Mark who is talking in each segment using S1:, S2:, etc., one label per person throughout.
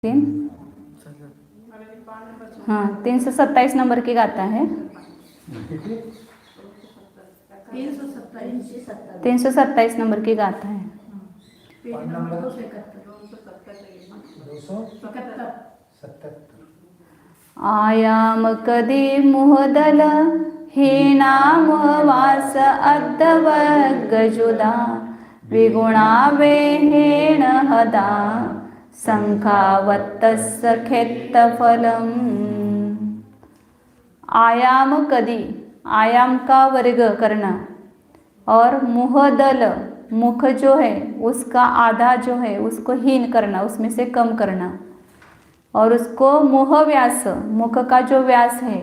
S1: तीन, हाँ 327 नंबर की गाथा है। 327 नंबर की गाथा है। आयाम कदी मुहदल हे नाम वास अद्धवगजुदा विगुणा वेहेण हदा संखावत्तस्य खेत्तफलम। आयाम कदी, आयाम का वर्ग करना, और मुहदल, मुख जो है उसका आधा जो है उसको हीन करना, उसमें से कम करना, और उसको मुह व्यास, मुख का जो व्यास है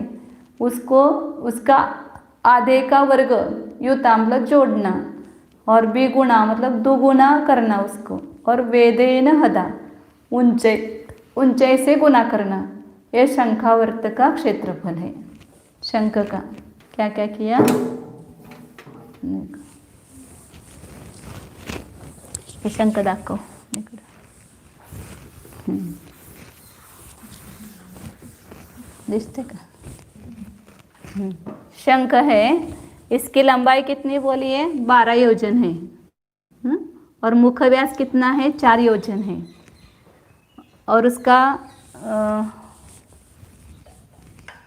S1: उसको उसका आधे का वर्ग युता मतलब जोड़ना, और बिगुणा मतलब दुगुना करना उसको, और वेदेन हदा ऊंचाई से गुना करना। यह शंखावर्त का क्षेत्रफल है। शंख का क्या क्या किया, हे शंख दाखव। दिसते का? शंख है, इसकी लंबाई कितनी बोलिए 12 योजन है, और मुख व्यास कितना है 4 योजन है, और उसका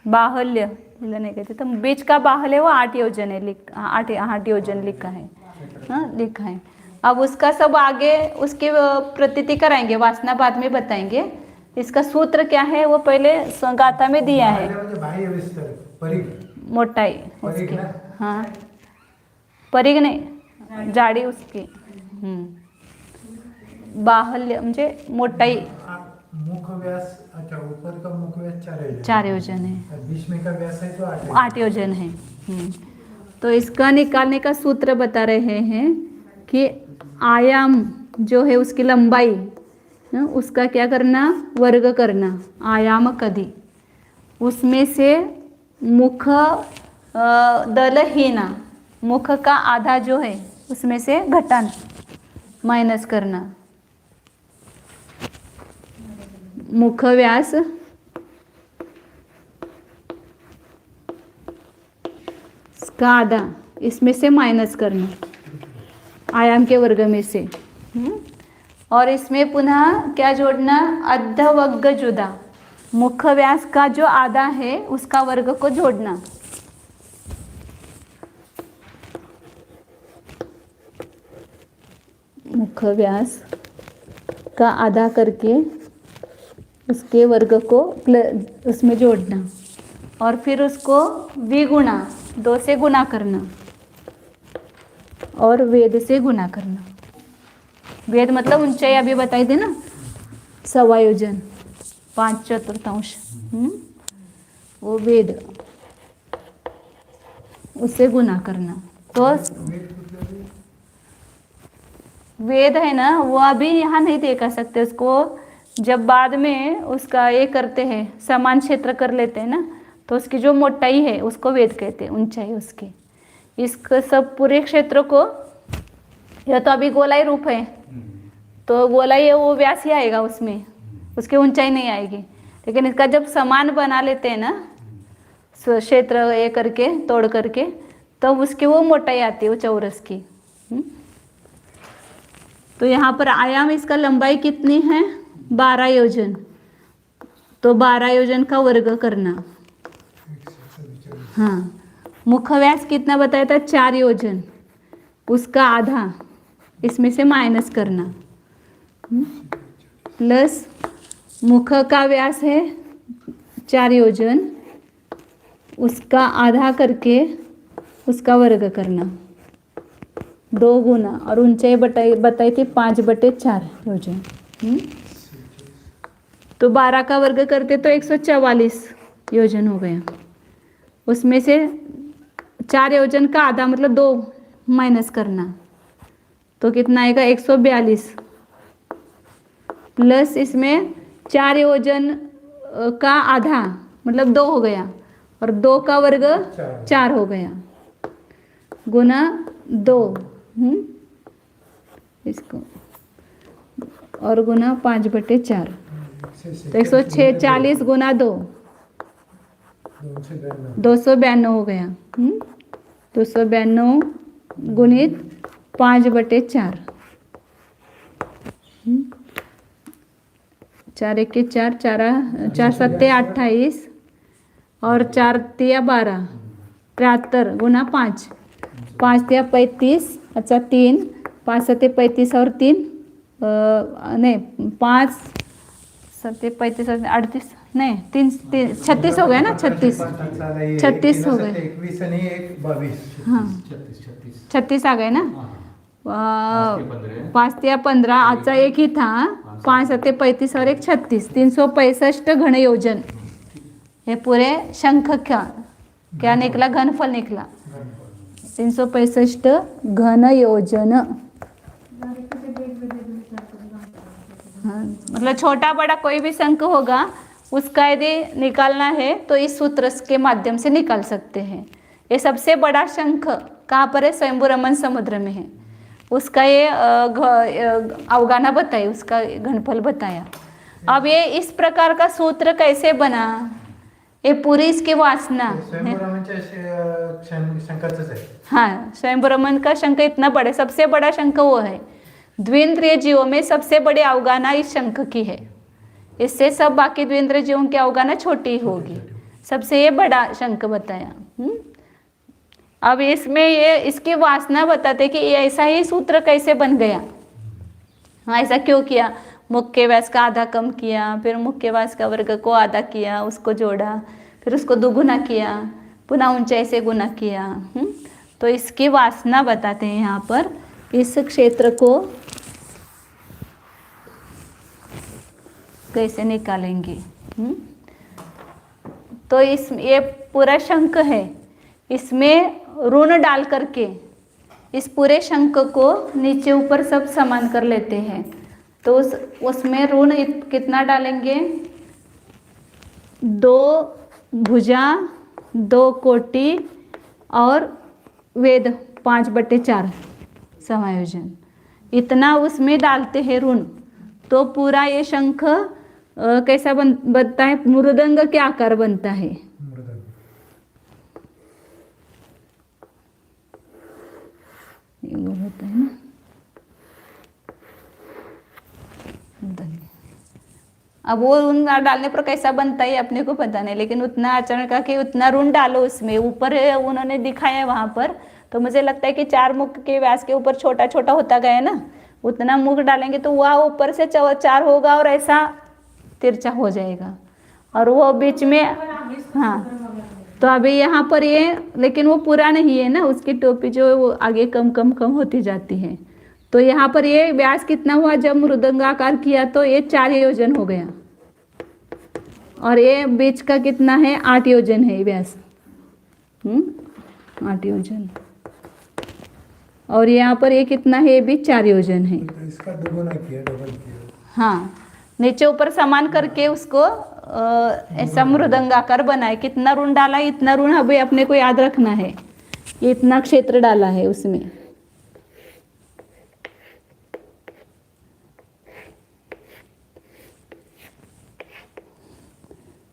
S1: बाहुल्य नहीं कहते तो बीच का बाहुल्य वो 8 योजन है, 8 योजन लिखा है, लिखा है। अब उसका सब आगे उसकी प्रतीति कराएंगे, वासना बाद में बताएंगे। इसका सूत्र क्या है वो पहले गाथा में दिया है। मोटाई उसकी, हाँ परिघ नहीं, जाडी उसकी, बाहुल्य म्हणजे मोटाई।
S2: मुख व्यास, अच्छा ऊपर का मुख व्यास
S1: 4 योजन है,
S2: बीच में का व्यास है तो
S1: 8 योजन है। तो इसका निकालने का सूत्र बता रहे हैं कि आयाम जो है उसकी लंबाई, उसका क्या करना, वर्ग करना। आयाम कदी, उसमें से मुख दलहीना, मुख का आधा जो है उसमें से घटाना, माइनस करना। मुख व्यास का आधा इसमें से माइनस करना आयाम के वर्ग में से, और इसमें पुनः क्या जोड़ना, अद्धवग्ग जुदा, मुख व्यास का जो आधा है उसका वर्ग को जोड़ना। मुख व्यास का आधा करके उसके वर्ग को उसमें जोड़ना, और फिर उसको विगुणा 2 से गुना करना, और वेद से गुना करना। वेद मतलब ऊंचाई अभी बताई थी ना, 1.25 योजन 5/4, वो वेद, उससे गुना करना। तो वेद है ना, वो अभी यहाँ नहीं देखा सकते उसको, जब बाद में उसका ये करते हैं समान क्षेत्र कर लेते हैं ना, तो उसकी जो मोटाई है उसको वेद कहते हैं, ऊंचाई उसकी। इसको सब पूरे क्षेत्र को, यह तो अभी गोलाई रूप है तो गोलाई वो व्यास ही आएगा उसमें, उसकी ऊंचाई नहीं आएगी। लेकिन इसका जब समान बना लेते हैं ना क्षेत्र ये करके तोड़ करके, तब उसकी वो मोटाई आती है, वो चौरस की। तो यहाँ पर आयाम इसका लंबाई कितनी है 12 योजन, तो 12 योजन का वर्ग करना। हाँ, मुख व्यास कितना बताया था 4 योजन, उसका आधा इसमें से माइनस करना, प्लस मुख का व्यास है 4 योजन, उसका आधा करके उसका वर्ग करना 2 गुना, और ऊंचाई बताई थी 5/4 योजन। तो 12 का वर्ग करते तो 144 योजन हो गया। उसमें से 4 योजन का आधा मतलब 2 माइनस करना, तो कितना आएगा 142, प्लस इसमें 4 योजन का आधा मतलब 2 हो गया, और 2 का वर्ग 4 हो गया, गुना 2, इसको और गुना 5/4, तो 146 गुना 2 292 हो गया। 292 गुणित 5/4। 4 1 4 4 7 28 और 4 3 12 73 गुना 5 5 3 35। अच्छा 3 5 7 35 और 3 नहीं 5 7 35 और 38 नहीं 3 36 हो गया ना 36 36 हो गए।
S2: 21 आणि 1 22
S1: हाँ 36 आ गए ना। 5 3 15 आजचा एक ही था 5 7 35 और 1 36 365 घन योजन। ये पूरे शंख का क्या निकला घनफल निकला 365 घन योजन। हाँ, मतलब छोटा बड़ा कोई भी शंख होगा उसका यदि निकालना है तो इस सूत्र के माध्यम से निकाल सकते हैं। ये सबसे बड़ा शंख कहाँ पर है? स्वयंभू रमन समुद्र में है। उसका ये अवगाना बताई, उसका घनफल बताया। अब ये इस प्रकार का सूत्र कैसे बना? ये पूरी इसकी वासना
S2: शंकाचंच आहे।
S1: हाँ, स्वयंभू रमन का शंख इतना बड़ा, सबसे बड़ा शंख वो है। द्विंद्रिय जीवों में सबसे बड़ी अवगाना इस शंख की है। इससे सब बाकी द्विंद्रिय जीवों की अवगाना छोटी होगी। सबसे ये बड़ा शंख बताया। अब इसमें ये इसकी वासना बताते कि ये ऐसा ही सूत्र कैसे बन गया। हाँ, ऐसा क्यों किया? मुख्य व्यास का आधा कम किया, फिर मुख्य व्यास का वर्ग को आधा किया, उसको जोड़ा, फिर उसको दुगुना किया, पुनः ऊंचाई से गुना किया। तो इसकी वासना बताते हैं यहाँ पर। इस क्षेत्र को कैसे निकालेंगे? तो इस ये पूरा शंख है, इसमें ऋण डाल करके इस पूरे शंख को नीचे ऊपर सब समान कर लेते हैं। तो उसमें ऋण कितना डालेंगे? 2 भुजा 2 कोटि और वेद 5/4 समायोजन, इतना उसमें डालते हैं ऋण। तो पूरा ये शंख कैसा बनता है? मृदंग के आकार बनता है। ये गोल होता है ना। अब वो ऋण डालने पर कैसा बनता है अपने को पता नहीं, लेकिन उतना आचरण का कि उतना ऋण डालो उसमें। ऊपर उन्होंने दिखाया है वहां पर, तो मुझे लगता है कि 4 मुख के व्यास के ऊपर छोटा छोटा होता गया ना, उतना मुख डालेंगे तो वह ऊपर से 4 होगा और ऐसा तिरछा हो जाएगा। और वो बीच में हाँ, तो अभी यहाँ पर ये, लेकिन वो पूरा नहीं है ना, उसकी टोपी जो वो आगे कम कम कम होती जाती है। तो यहाँ पर ये व्यास कितना हुआ? जब मृदंगाकार किया तो ये 4 योजन हो गया, और ये बीच का कितना है? 8 योजन है व्यास। 8 योजन। और यहाँ पर ये कितना है? ये भी 4 योजन है।
S2: इसका दुगुना किया, डबल किया।
S1: हाँ, नीचे ऊपर समान करके उसको ऐसा मृदंगाकार बनाए। कितना ऋण डाला? इतना ऋण अभी अपने को याद रखना है। ये इतना क्षेत्र डाला है उसमें।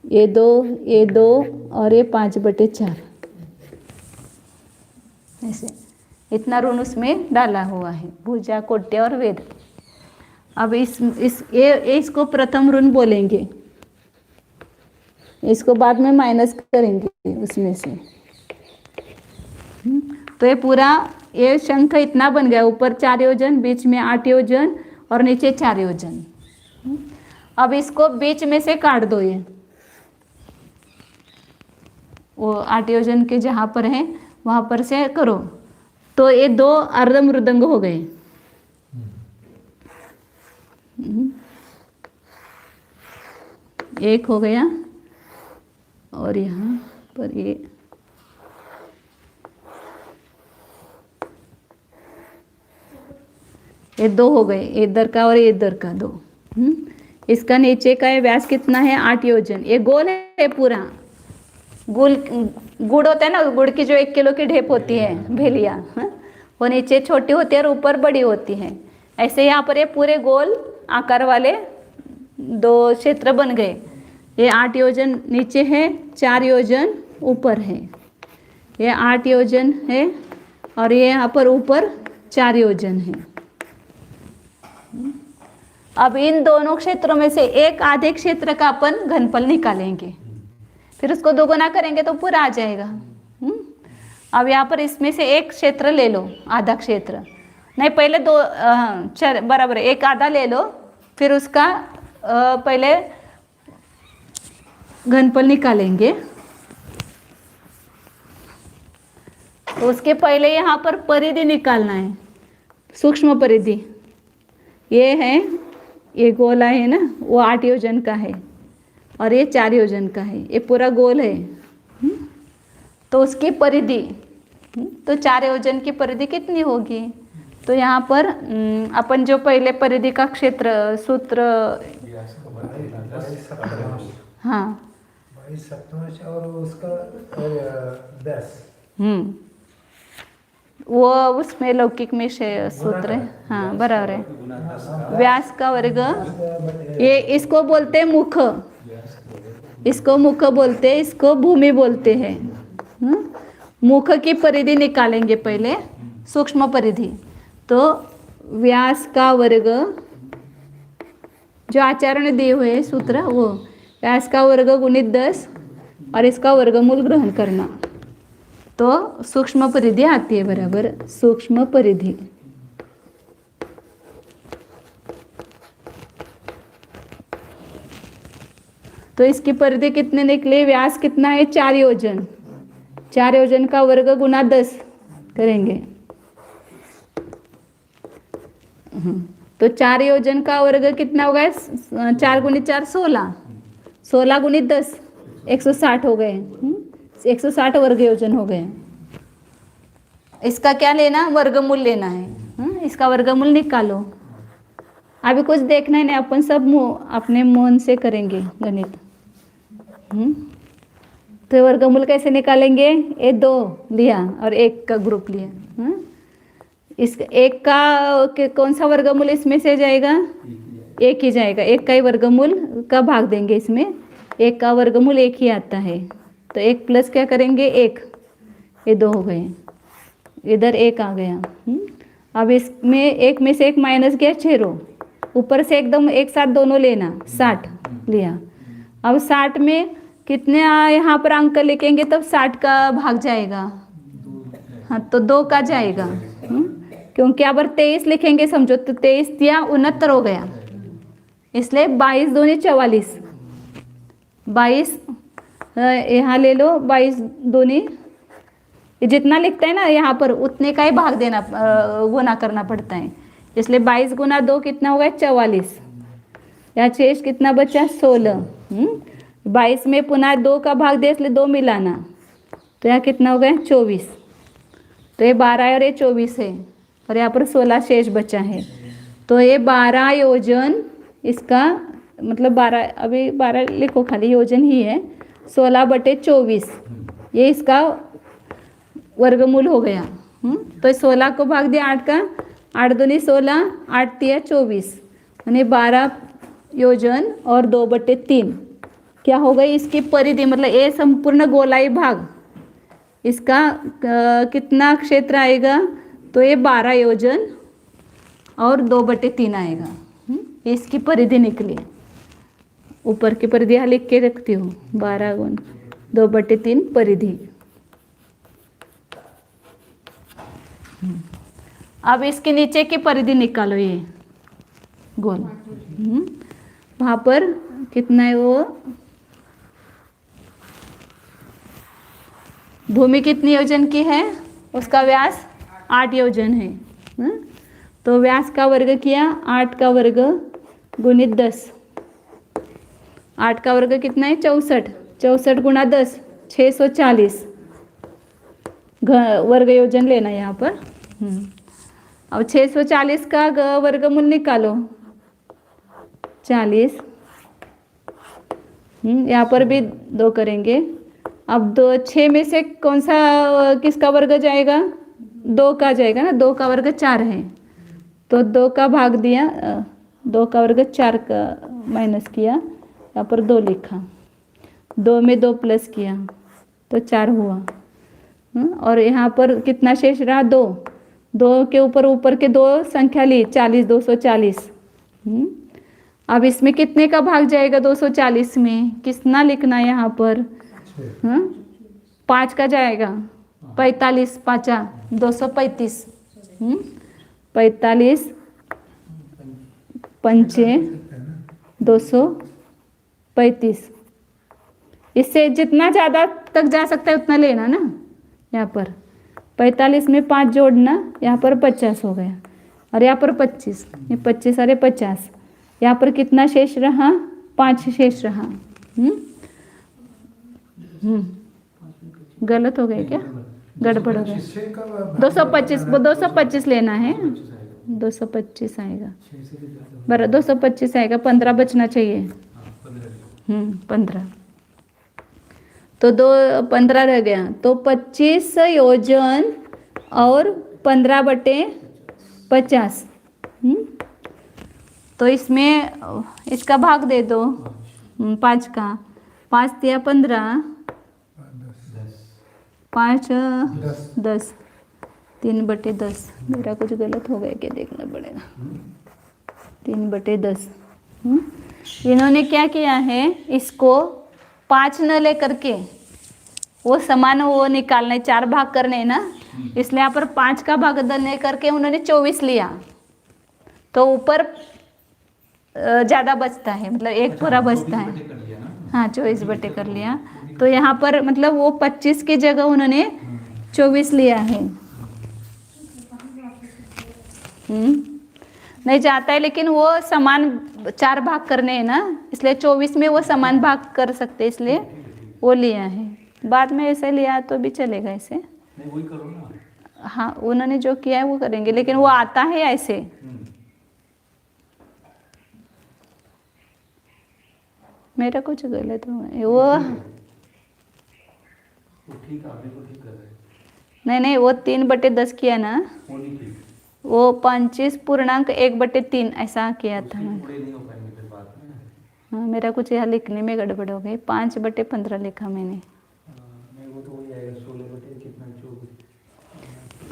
S1: ये 2 और ये 5/4 ऐसे इतना ऋण उसमें डाला हुआ है। भुजा कोट्य और वेद। अब इसको प्रथम ऋण बोलेंगे, इसको बाद में माइनस करेंगे उसमें से। तो ये पूरा ये शंख इतना बन गया। ऊपर 4 योजन, बीच में 8 योजन और नीचे 4 योजन। अब इसको बीच में से काट दो। ये वो 8 योजन के जहाँ पर है वहाँ पर से करो, तो ये 2 अर्ध मृदंग हो गए। एक हो गया, और यहाँ पर ये 2 हो गए, इधर का और इधर का 2। इसका नीचे का व्यास कितना है? 8 योजन। ये गोल है पूरा। गुड़ होता है ना, गुड़ की जो 1 किलो की ढेप होती है भेलिया, वो नीचे छोटी होती है और ऊपर बड़ी होती है। ऐसे यहाँ पर ये पूरे गोल आकार वाले दो क्षेत्र बन गए। ये 8 योजन नीचे है, 4 योजन ऊपर है। ये 8 योजन है और ये यहाँ पर ऊपर 4 योजन है। अब इन दोनों क्षेत्रों में से एक आधे क्षेत्र का अपन घनफल निकालेंगे, फिर उसको दोगुना करेंगे तो पूरा आ जाएगा। अब यहाँ पर इसमें से एक क्षेत्र ले लो, आधा क्षेत्र नहीं, पहले दो बराबर है, एक आधा ले लो, फिर उसका पहले घनफल निकालेंगे। तो उसके पहले यहाँ पर परिधि निकालना है, सूक्ष्म परिधि। ये है, ये गोला है ना, वो 8 योजन का है और ये 4 योजन का है, ये पूरा गोल है। तो उसकी परिधि, तो 4 योजन की परिधि कितनी होगी? तो यहाँ पर अपन जो पहले परिधि का क्षेत्र सूत्र, हाँ
S2: 22 और उसका 10,
S1: वो उसमें लौकिक में सूत्र है, हाँ बराबर है। व्यास का वर्ग, ये इसको बोलते हैं मुख, इसको मुख बोलते हैं, इसको भूमि बोलते हैं। मुख की परिधि निकालेंगे पहले, सूक्ष्म परिधि। तो व्यास का वर्ग, जो आचार्य ने दिए हुए सूत्र, वो व्यास का वर्ग गुणित 10 और इसका वर्गमूल ग्रहण करना, तो सूक्ष्म परिधि आती है बराबर सूक्ष्म परिधि। तो इसकी परिधि कितने निकले? व्यास कितना है? 4 योजन, 4 योजन का वर्ग गुना 10 करेंगे। तो 4 योजन का वर्ग कितना होगा? 4 गुणित 4 16, 16 गुणित 10 160 हो गए। 160 वर्ग योजन हो गए। इसका क्या लेना? वर्गमूल लेना है। इसका वर्गमूल निकालो। अभी कुछ देखना ही नहीं, अपन सब अपने मन से करेंगे गणित। तो वर्गमूल कैसे निकालेंगे? ये 2 लिया और 1 का ग्रुप लिया। इस 1 का कौन सा वर्गमूल इसमें से जाएगा? 1 ही जाएगा। 1 का ही वर्गमूल का भाग देंगे इसमें। 1 का वर्गमूल 1 ही आता है। तो 1 प्लस क्या करेंगे? 1, ये 2 हो गए, इधर 1 आ गया। अब इसमें 1 में से 1 माइनस गया, 6 रो, ऊपर से एकदम एक साथ दोनों लेना, 60 लिया। अब 60 में कितने यहाँ पर अंक लिखेंगे तब 60 का भाग जाएगा? हाँ, तो 2 का जाएगा। क्योंकि अगर 23 लिखेंगे समझो, तो 23 या 69 हो गया, इसलिए 22 दूनी 44, 22 यहाँ ले लो, 22 दूनी, जितना लिखता है ना यहाँ पर उतने का ही भाग देना, गुना करना पड़ता है। इसलिए 22 गुना 2 कितना होगा? 44। यहाँ शेष कितना बचा? 16। 22 में पुनः 2 का भाग दे, इसलिए 2 मिलाना, तो यहाँ कितना हो गया? 24। तो ये 12 है और ये 24 है और यहाँ पर 16 शेष बचा है। तो ये 12 योजन, इसका मतलब 12, अभी 12 लिखो, खाली योजन ही है, 16/24 ये इसका वर्गमूल हो गया। तो 16 को भाग दिया 8 का, 8 दूनी 16, 8 तिया 24, यानी 12 योजन और 2/3 क्या हो गई? इसकी परिधि, मतलब ये संपूर्ण गोलाई भाग, इसका कितना क्षेत्र आएगा? तो ये 12 योजन और 2/3 आएगा। इसकी परिधि निकली। ऊपर की परिधि यहाँ लिख के रखती हूँ, 12 गुण 2/3 परिधि। अब इसके नीचे की परिधि निकालो, ये गोल। वहाँ पर कितना है? वो भूमि कितनी योजन की है? उसका व्यास 8 योजन है। तो व्यास का वर्ग किया, 8 का वर्ग गुणित 10, 8 का वर्ग कितना है? 64, 64 गुणा 10 640 वर्ग योजन लेना यहाँ पर। अब 640 का वर्गमूल निकालो, 40। यहाँ पर भी 2 करेंगे। अब 2, 6 में से कौन सा किसका वर्ग जाएगा? 2 का जाएगा ना, 2 का वर्ग 4 है, तो 2 का भाग दिया, 2 का वर्ग 4 का माइनस किया, यहाँ पर 2 लिखा, 2 में 2 प्लस किया तो 4 हुआ। और यहाँ पर कितना शेष रहा? 2। 2 के ऊपर के 2 संख्या ली, 40, 240। अब इसमें कितने का भाग जाएगा? 240 में कितना लिखना है यहाँ पर? 5 का जाएगा, 45 पाँचा 235। 45 पंचे 235। इससे जितना ज़्यादा तक जा सकता है उतना लेना ना। यहाँ पर 45 में 5 जोड़ना, यहाँ पर 50 हो गया, और यहाँ पर 25, ये 25 अरे 50। यहाँ पर कितना शेष रहा? 5 शेष रहा। गलत हो गया क्या? गड़बड़ हो गया। 225, वो 225 लेना है, 225 आएगा, बराबर 225 आएगा, 15 बचना चाहिए। 15 तो 15 रह गया, तो 25 योजन और 15/50। तो इसमें इसका भाग दे दो, 5 का, 5 दिया 15, 5 10, 3/10। मेरा कुछ गलत हो गया क्या? देखना पड़ेगा। 3/10। इन्होंने क्या किया है, इसको 5 न लेकर के वो समान वो निकालने, 4 भाग करने ना, इसलिए यहाँ पर 5 का भाग ले करके उन्होंने 24 लिया, तो ऊपर ज़्यादा बचता है, मतलब 1 पूरा बचता है। हाँ 24 कर लिया, तो यहाँ पर मतलब वो 25 की जगह उन्होंने 24 लिया है। नहीं जाता है, लेकिन वो समान 4 भाग करने हैं ना, इसलिए 24 में वो समान भाग कर सकते, इसलिए वो लिया है। बाद में ऐसे लिया तो भी चलेगा ऐसे।
S3: नहीं वही करो ना।
S1: हाँ उन्होंने जो किया है वो करेंगे, लेकिन वो आता है ऐसे। मेरा कुछ गलत हुआ है वो।
S3: ठीक है, आपने को ठीक कर रहे हैं।
S1: नहीं वो 3/10 किया ना,
S3: वो नहीं ठीक,
S1: वो 25.1/3 ऐसा किया था मैंने।
S3: पूरे नहीं हो पाएंगे फिर बाद में।
S1: हाँ मेरा कुछ यहाँ लिखने में गड़बड़ हो गई, 5/15 लिखा मैंने।
S3: नहीं वो तो वही आएगा 16 कितना 24।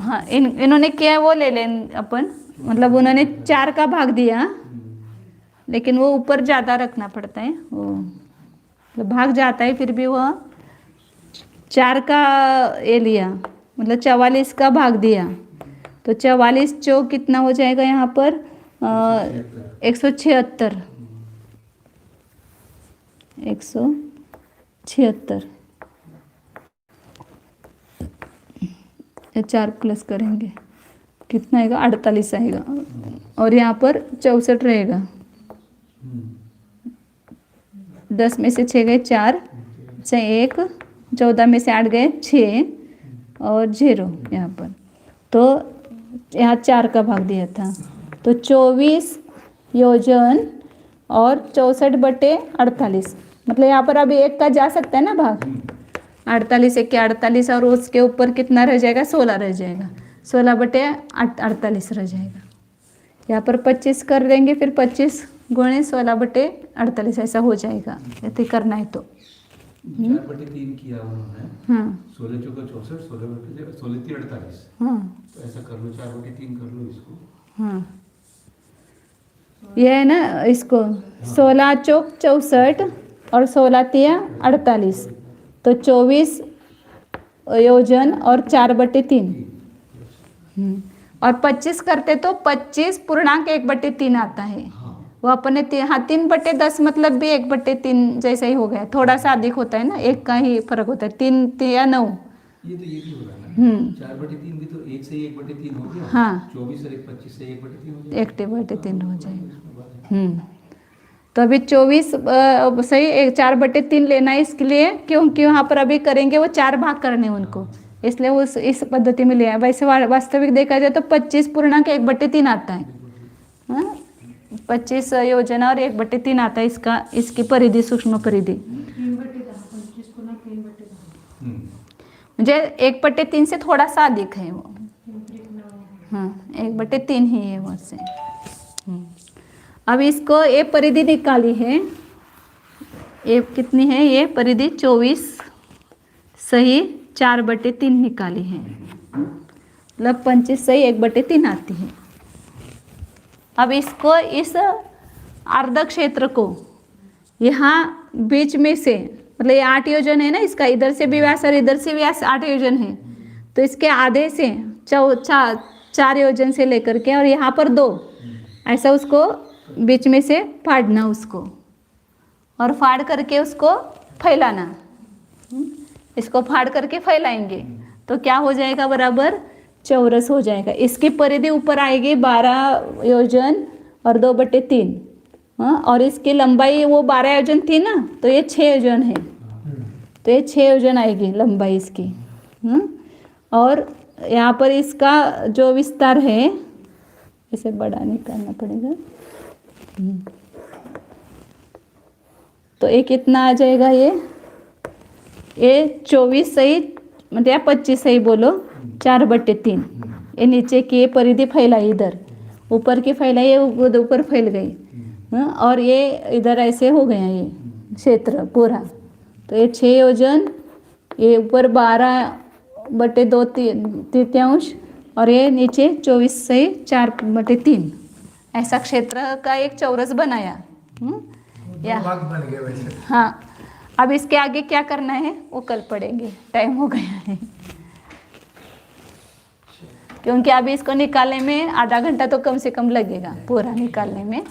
S1: हाँ इन्होंने किया वो ले लें अपन, मतलब उन्होंने 4 का भाग दिया, लेकिन वो ऊपर ज़्यादा रखना पड़ता है, वो मतलब भाग जाता है, फिर भी वो 4 का ये लिया, मतलब 44 का भाग दिया, तो 44 चौक कितना हो जाएगा यहाँ पर? 176। 176 4 प्लस करेंगे कितना आएगा? 48 आएगा, और यहाँ पर 64 रहेगा। 10 में से 6 गए 4, 1, 14 में से 8 गए 6 और 0 यहाँ पर, तो यहाँ 4 का भाग दिया था, तो 24 योजन और 64/48, मतलब यहाँ पर अभी 1 का जा सकता है ना भाग। 48 1 के 48, और उसके ऊपर कितना रह जाएगा? 16 रह जाएगा, 16/48 रह जाएगा। यहाँ पर 25 कर देंगे, फिर 25 गुणे 16/48 ऐसा हो जाएगा, यदि करना है तो।
S3: 4/3 किया उन्होंने।
S1: हाँ
S3: 16 चौका 64, 16 48।
S1: हाँ
S3: तो ऐसा कर लो, 4/3 कर लो इसको।
S1: हाँ ये है ना, इसको 16 चौक 64 और 16 तिया 48, तो 24 योजन और 4/3। और 25 करते तो 25.1/3 आता है। वो अपने हाँ 3/10 मतलब भी 1/3 जैसा ही हो गया, थोड़ा सा अधिक होता है ना, 1 का ही फर्क होता है, 3 या 9।
S3: ये तो ये भी हो रहा है ना। 4/3 भी तो 1 से 1/3 हो गया।
S1: हाँ
S3: 24 और 25 से 1/3 हो जाएगा।
S1: 1/3 हो जाएगा। तो अभी 24 सही 4/3 लेना है इसके लिए, क्योंकि वहाँ पर अभी करेंगे वो 4 भाग करने उनको, इसलिए वो इस पद्धति में लिया है। वैसे वास्तविक देखा जाए तो 25.1/3 आता है। 25 योजना और 1/3 आता है इसका, इसकी परिधि, सूक्ष्म परिधि। मुझे 1/3 से थोड़ा सा अधिक है वो। हाँ 1/3 ही है वो से। अब इसको ये परिधि निकाली है, ये कितनी है, ये परिधि 24 सही 4/3 निकाली है, मतलब 25 सही 1/3 आती है। अब इसको इस अर्ध क्षेत्र को यहाँ बीच में से, मतलब ये 8 योजन है ना, इसका इधर से भी व्यास और इधर से व्यास 8 योजन है, तो इसके आधे से 4 योजन से लेकर के और यहाँ पर 2, ऐसा उसको बीच में से फाड़ना उसको, और फाड़ करके उसको फैलाना। इसको फाड़ करके फैलाएंगे तो क्या हो जाएगा, बराबर चौरस हो जाएगा। इसकी परिधि ऊपर आएगी 12 योजन और 2/3। हाँ, और इसकी लंबाई वो 12 योजन थी ना, तो ये 6 योजन है, तो ये 6 योजन आएगी लंबाई इसकी। और यहाँ पर इसका जो विस्तार है, इसे बड़ा निकालना पड़ेगा। तो ये कितना आ जाएगा, ये 24 सही, मतलब या 25 सही बोलो, 4/3। ये नीचे की परिधि फैलाई, इधर ऊपर की फैलाई, ये ऊपर फैल गई। और ये इधर ऐसे हो गया ये क्षेत्र पूरा। तो ये 6 योजन, ये ऊपर 12/2 और ये नीचे 24 सही 4/3, ऐसा क्षेत्र का एक चौरस बनाया।
S2: भाग बन गए वैसे।
S1: हाँ, अब इसके आगे क्या करना है वो कल पढ़ेंगे, टाइम हो गया है, क्योंकि अभी इसको निकालने में आधा घंटा तो कम से कम लगेगा पूरा निकालने में।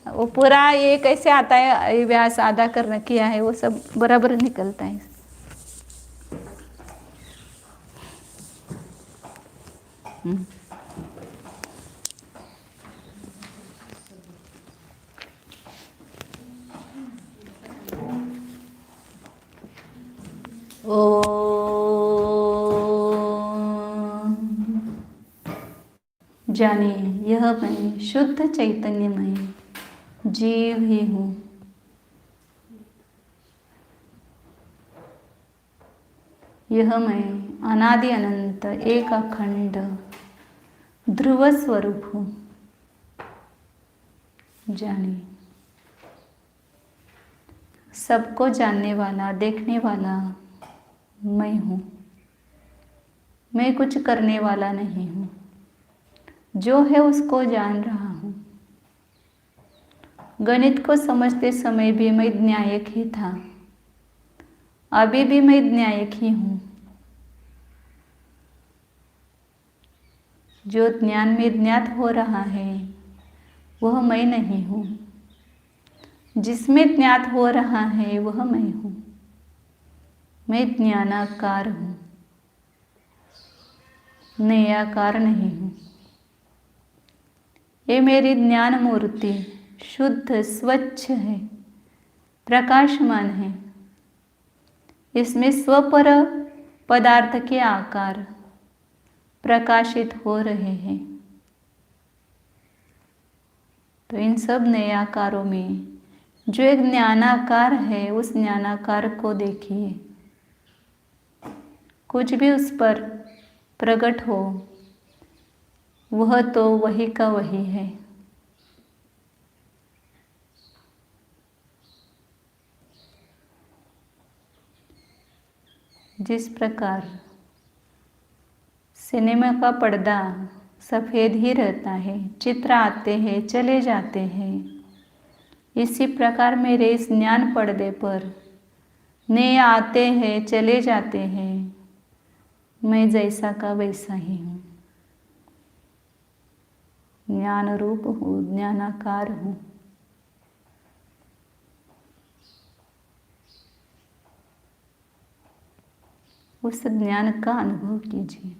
S1: वो पूरा ये कैसे आता है, ये व्यास आधा करना किया है, वो सब बराबर निकलता है। जानिए यह मैं शुद्ध चैतन्यमय जीव ही हूँ। यह मैं अनादि अनंत एक अखंड ध्रुव स्वरूप हूँ। जानिए सबको जानने वाला, देखने वाला मैं हूँ। मैं कुछ करने वाला नहीं हूँ, जो है उसको जान रहा हूँ। गणित को समझते समय भी मैं न्यायक ही था, अभी भी मैं न्यायक ही हूँ। जो ज्ञान में ज्ञात हो रहा है वह मैं नहीं हूँ, जिसमें ज्ञात हो रहा है वह मैं हूँ। मैं ज्ञानाकार हूँ, नयाकार नहीं हूँ। ये मेरी ज्ञान मूर्ति शुद्ध स्वच्छ है, प्रकाशमान है। इसमें स्वपर पदार्थ के आकार प्रकाशित हो रहे हैं। तो इन सब नए आकारों में जो एक ज्ञानाकार है, उस ज्ञानाकार को देखिए। कुछ भी उस पर प्रकट हो वह तो वही का वही है। जिस प्रकार सिनेमा का पर्दा सफ़ेद ही रहता है, चित्र आते हैं चले जाते हैं, इसी प्रकार मेरे इस ज्ञान पर्दे पर नए आते हैं चले जाते हैं। मैं जैसा का वैसा ही हूँ, ज्ञान रूप हूँ, ज्ञानाकार हूँ। उस ज्ञान का अनुभव कीजिए।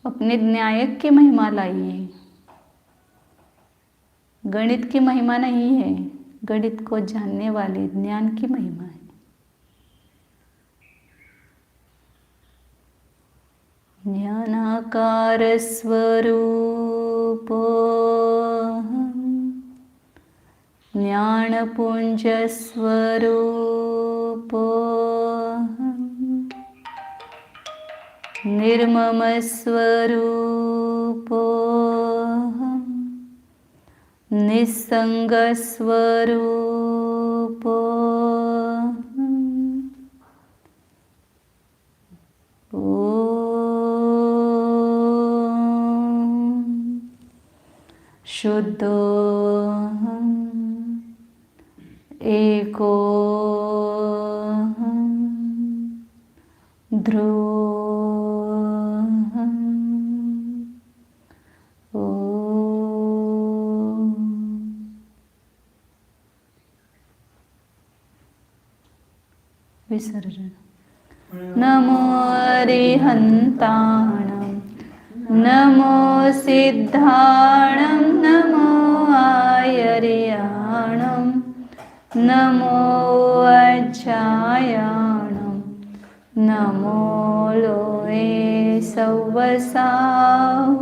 S1: अपने न्यायक की महिमा लाइए। गणित की महिमा नहीं है, गणित को जानने वाले ज्ञान की महिमा है। ज्ञानाकार स्वरूप ज्ञानपुंज स्वरूप निर्ममस्वरूपोऽहं निस्सङ्गस्वरूपोऽहम् शुद्धोऽहम् एकोऽहम् ध्रुवोऽहम् ॐ विसर्जन। नमो अरिहन्ताणं नमो सिद्धाणं नमो आयर्याणं नमो अज्जायाणं नमो लोये सव्वसाहु